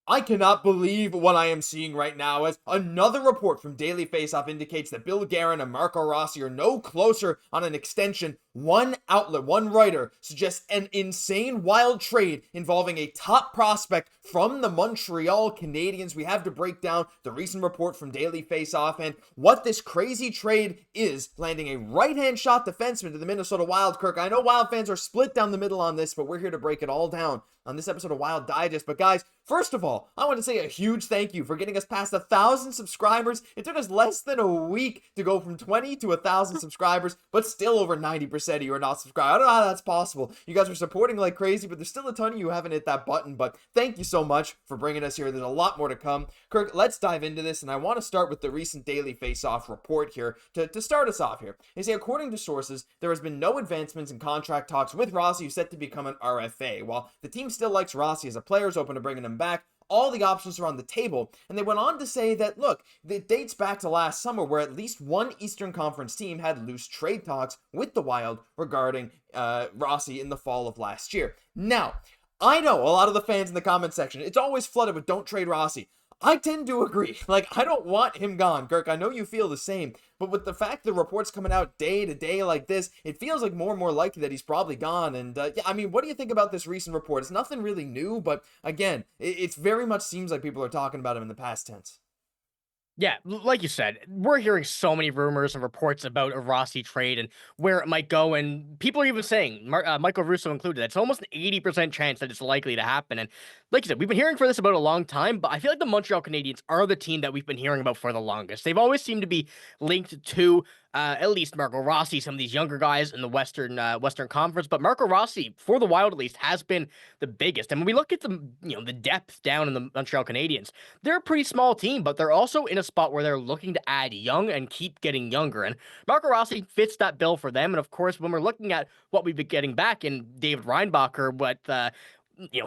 I cannot believe what I am seeing right now as another report from Daily Faceoff indicates that Bill Guerin and Marco Rossi are no closer on an extension. One outlet, one writer suggests an insane wild trade involving a top prospect from the Montreal Canadiens. We have to break down the recent report from Daily Faceoff and what this crazy trade is, landing a right-hand shot defenseman to the Minnesota Wild. Kirk, I know Wild fans are split down the middle on this, but we're here to break it all down on this episode of Wild Digest. But guys, first of all, I want to say a huge thank you for getting us past 1,000 subscribers. It took us less than a week to go from 20 to 1,000 subscribers, but still over 90% of you are not subscribed. I don't know how that's possible. You guys are supporting like crazy, but there's still a ton of you who haven't hit that button. But thank you so much for bringing us here. There's a lot more to come. Kirk, let's dive into this, and I want to start with the recent Daily Faceoff report here to start us off here. They say, according to sources, there has been no advancements in contract talks with Rossi, who's set to become an RFA. While the team still likes Rossi as a player, is open to bringing him back, all the options are on the table. And they went on to say that, look, it dates back to last summer where at least one Eastern Conference team had loose trade talks with the Wild regarding Rossi in the fall of last year. Now, I know a lot of the fans in the comment section, it's always flooded with don't trade Rossi. I tend to agree. Like, I don't want him gone, Kirk. I know you feel the same. But with the fact the reports coming out day to day like this, it feels like more and more likely that he's probably gone. And yeah, I mean, what do you think about this recent report? It's nothing really new, but again, it very much seems like people are talking about him in the past tense. Yeah, like you said, we're hearing so many rumors and reports about a Rossi trade and where it might go, and people are even saying, Michael Russo included, that it's almost an 80% chance that it's likely to happen. And like you said, we've been hearing for this about a long time, but I feel like the Montreal Canadiens are the team that we've been hearing about for the longest. They've always seemed to be linked to at least Marco Rossi, some of these younger guys in the Western Conference, but Marco Rossi, for the Wild at least, has been the biggest. And when we look at the depth down in the Montreal Canadiens, they're a pretty small team, but they're also in a spot where they're looking to add young and keep getting younger. And Marco Rossi fits that bill for them. And of course, when we're looking at what we've been getting back in David Reinbacher,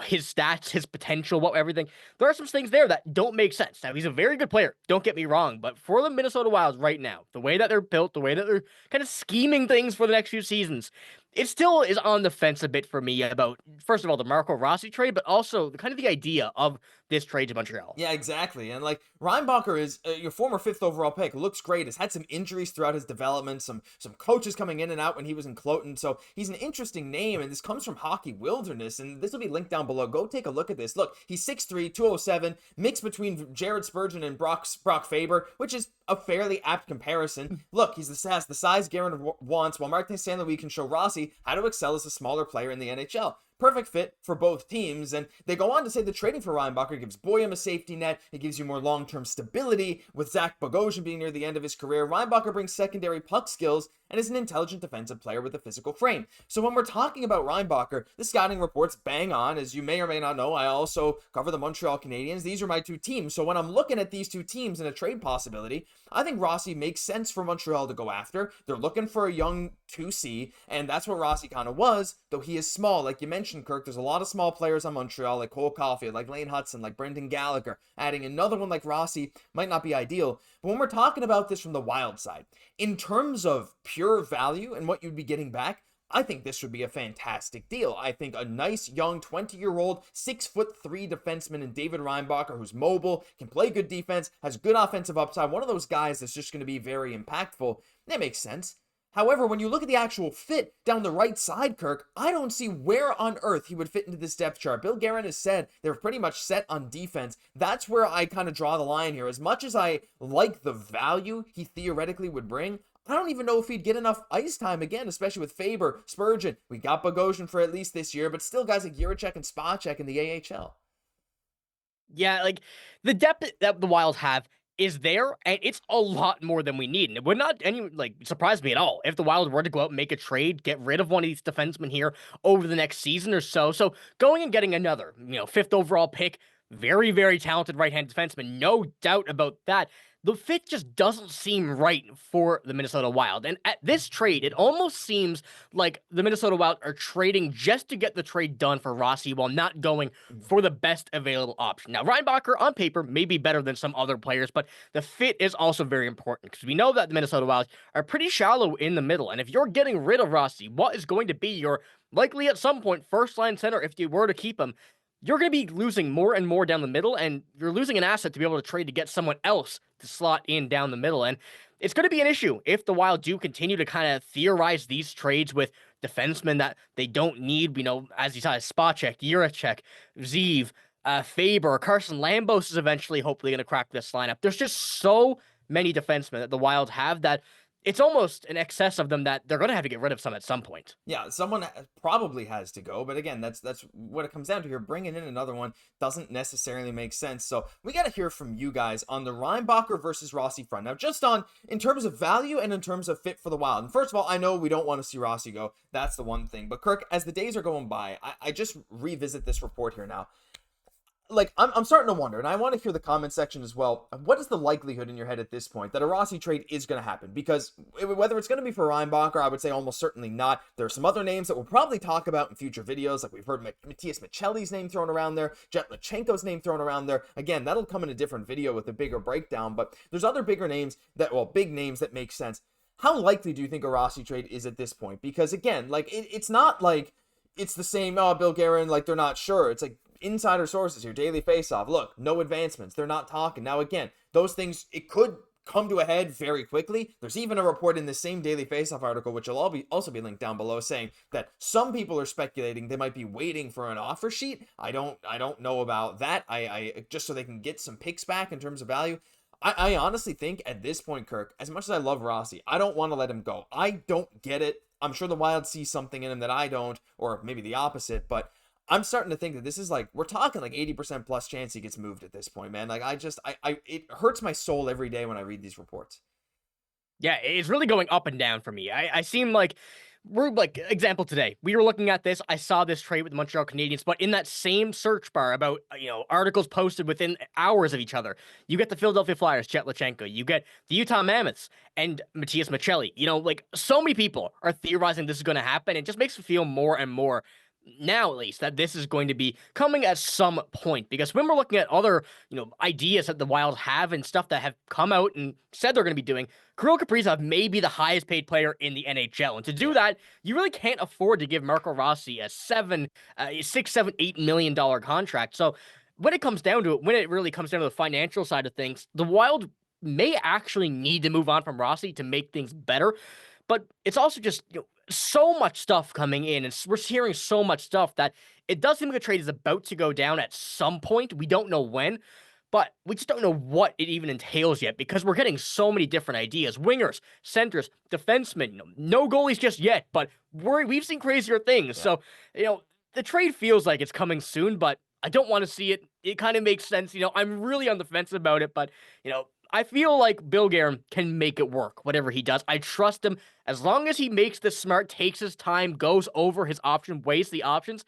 his stats, his potential, everything. There are some things there that don't make sense. Now, he's a very good player. Don't get me wrong. But for the Minnesota Wild right now, the way that they're built, the way that they're kind of scheming things for the next few seasons, it still is on the fence a bit for me about, first of all, the Marco Rossi trade, but also the idea of this trade to Montreal. Yeah, exactly. And like Reinbacher is your former 5th overall pick, looks great. Has had some injuries throughout his development, some coaches coming in and out when he was in Cloton. So he's an interesting name, and this comes from Hockey Wilderness, and this will be linked down below. Go take a look at this. Look, he's 6'3", 207, mixed between Jared Spurgeon and Brock Faber, which is a fairly apt comparison. Look, has the size Guerin wants, while Martin St. Louis can show Rossi how to excel as a smaller player in the NHL. Perfect fit for both teams, and they go on to say the trading for Reinbacher gives Boyum a safety net, it gives you more long-term stability. With Zach Bogosian being near the end of his career, Reinbacher brings secondary puck skills and is an intelligent defensive player with a physical frame. So when we're talking about Reinbacher, the scouting reports bang on. As you may or may not know, I also cover the Montreal Canadiens. These are my two teams, so when I'm looking at these two teams in a trade possibility, I think Rossi makes sense for Montreal to go after. They're looking for a young 2C, and that's what Rossi kind of was, though he is small. Like you mentioned, Kirk, there's a lot of small players on Montreal, like Cole Caulfield, like Lane Hudson, like Brendan Gallagher. Adding another one like Rossi might not be ideal. But when we're talking about this from the Wild side, in terms of pure value and what you'd be getting back, I think this would be a fantastic deal. I think a nice young 20-year-old 6'3" defenseman in David Reinbacher, who's mobile, can play good defense, has good offensive upside, one of those guys that's just going to be very impactful. That makes sense. However, when you look at the actual fit down the right side, Kirk, I don't see where on earth he would fit into this depth chart. Bill Guerin has said they're pretty much set on defense. That's where I kind of draw the line here. As much as I like the value he theoretically would bring, I don't even know if he'd get enough ice time again, especially with Faber, Spurgeon. We got Bogosian for at least this year, but still guys like Jiricek and Spacek in the AHL. Yeah, like the depth that the Wild have is there, and it's a lot more than we need. And it would not surprise me at all if the Wild were to go out and make a trade, get rid of one of these defensemen here over the next season or so. So going and getting another, 5th overall pick, very, very talented right-hand defenseman, no doubt about that. The fit just doesn't seem right for the Minnesota Wild. And at this trade, it almost seems like the Minnesota Wild are trading just to get the trade done for Rossi while not going for the best available option. Now, Reinbacher on paper may be better than some other players, but the fit is also very important because we know that the Minnesota Wild are pretty shallow in the middle. And if you're getting rid of Rossi, what is going to be your likely at some point first line center if you were to keep him? you're going to be losing more and more down the middle, and you're losing an asset to be able to trade to get someone else to slot in down the middle. And it's going to be an issue if the Wild do continue to kind of theorize these trades with defensemen that they don't need. As you saw, Spacek, Jiricek, Zeev, Faber, Carson Lambos is eventually hopefully going to crack this lineup. There's just so many defensemen that the Wild have that it's almost an excess of them that they're going to have to get rid of some at some point. Yeah, someone probably has to go, but again, that's what it comes down to here. Bringing in another one doesn't necessarily make sense. So we got to hear from you guys on the Reinbacher versus Rossi front. Now, just in terms of value and in terms of fit for the Wild. And first of all, I know we don't want to see Rossi go. That's the one thing. But Kirk, as the days are going by, I just revisit this report here now. Like, I'm starting to wonder, and I want to hear the comment section as well. What is the likelihood in your head at this point that a Rossi trade is going to happen? Because whether it's going to be for Reinbacher, I would say almost certainly not. There are some other names that we'll probably talk about in future videos. Like, we've heard Matias Maccelli's name thrown around there, Jetlachenko's name thrown around there. Again, that'll come in a different video with a bigger breakdown, but there's other bigger names big names that make sense. How likely do you think a Rossi trade is at this point? Because again, like, it's not like it's the same, Bill Guerin, like, they're not sure. It's like, insider sources here, Daily Faceoff. Look, no advancements. They're not talking. Now, again, those things, it could come to a head very quickly. There's even a report in the same Daily Faceoff article, which will also be linked down below, saying that some people are speculating they might be waiting for an offer sheet. I don't know about that. I just so they can get some picks back in terms of value. I honestly think at this point, Kirk, as much as I love Rossi, I don't want to let him go. I don't get it. I'm sure the Wild see something in him that I don't, or maybe the opposite, but I'm starting to think that this is like, we're talking like 80% plus chance he gets moved at this point, man. Like, it hurts my soul every day when I read these reports. Yeah, it's really going up and down for me. I seem like we're like, example today, we were looking at this. I saw this trade with the Montreal Canadiens, but in that same search bar about, articles posted within hours of each other, you get the Philadelphia Flyers, Jetlachenko, you get the Utah Mammoths and Matias Maccelli. Like, so many people are theorizing this is going to happen. It just makes me feel more and more now, at least, that this is going to be coming at some point, because when we're looking at other, ideas that the Wild have and stuff that have come out and said they're going to be doing, Kirill Kaprizov may be the highest paid player in the NHL. And to do that, you really can't afford to give Marco Rossi a $6, $7, $8 million contract. So when it comes down to it, when it really comes down to the financial side of things, the Wild may actually need to move on from Rossi to make things better. But it's also just, so much stuff coming in, and we're hearing so much stuff that it does seem like a trade is about to go down at some point. We don't know when, but we just don't know what it even entails yet, because we're getting so many different ideas. Wingers, centers, defensemen, no goalies just yet, but we've seen crazier things. Yeah. So, the trade feels like it's coming soon, but I don't want to see it. It kind of makes sense. I'm really on the fence about it, but, I feel like Bill Guerin can make it work, whatever he does. I trust him. As long as he makes this smart, takes his time, goes over his option, weighs the options,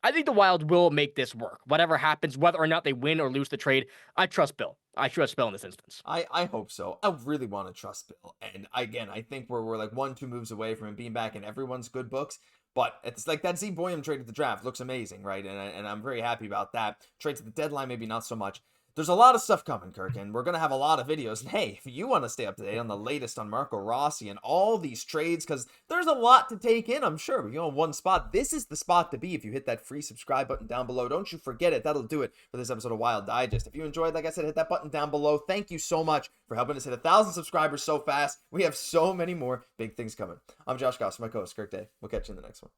I think the Wild will make this work. Whatever happens, whether or not they win or lose the trade, I trust Bill. I trust Bill in this instance. I hope so. I really want to trust Bill. And again, I think we're like 1-2 moves away from him being back in everyone's good books. But it's like that Z Boyum trade at the draft looks amazing, right? And I'm very happy about that. Trades at the deadline, maybe not so much. There's a lot of stuff coming, Kirk, and we're going to have a lot of videos. And hey, if you want to stay up to date on the latest on Marco Rossi and all these trades, because there's a lot to take in, I'm sure. But in one spot, this is the spot to be if you hit that free subscribe button down below. Don't you forget it. That'll do it for this episode of Wild Digest. If you enjoyed, like I said, hit that button down below. Thank you so much for helping us hit 1,000 subscribers so fast. We have so many more big things coming. I'm Josh Gosse, my co-host, Kirk Day. We'll catch you in the next one.